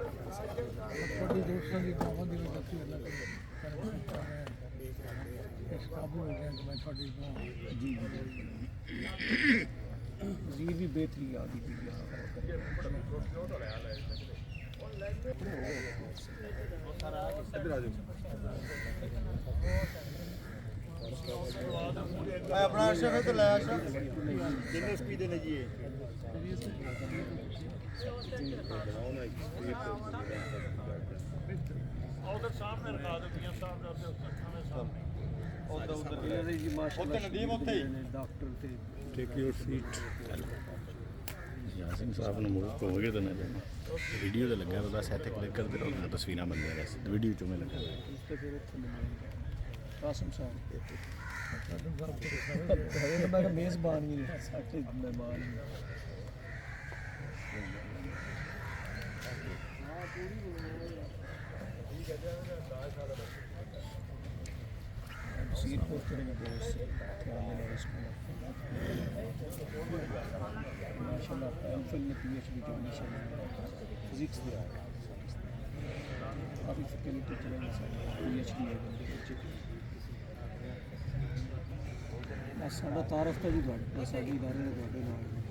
ਤੁਹਾਡੇ ਦੋਸਤਾਂ ਦੀ ਗਾਵਾਂ ਦੀ ਵਜ੍ਹਾ ਤੋਂ ਇਸ ਕਾਬੂ ਹੋ ਗਿਆ ਕਿ ਮੈਂ ਤੁਹਾਡੀ ਜੀ ਜੀ ਵੀ ਬਿਹਤਰੀ ਆ ਗਈ अपना अशरफ है तो लाया अशरफ जिन्हें स्पीड देने जी उधर सामने रखा दो मियां साहब उधर सामने उधर जी माशाल्लाह नदीम उत्थे डॉक्टर थे टेक योर सीट यासिन साहब ने मुझे कहोगे तो ना वीडियो तो लगा बस ऐसे क्लिक करते रहो ना तस्वीरें बन जाए बस वीडियो चो में लगा कासिम साहब मैं मेज़बान ही साढ़े मेहमान सीट पोस्ट करेंगे दोस्त माशाल्लाह एमफिल में पीएचडी की फिजिक्स दिया काफ़ी फैकल्टी चलेंगे पीएचडी है साढ़ा तारफ तो भी सारे इदारे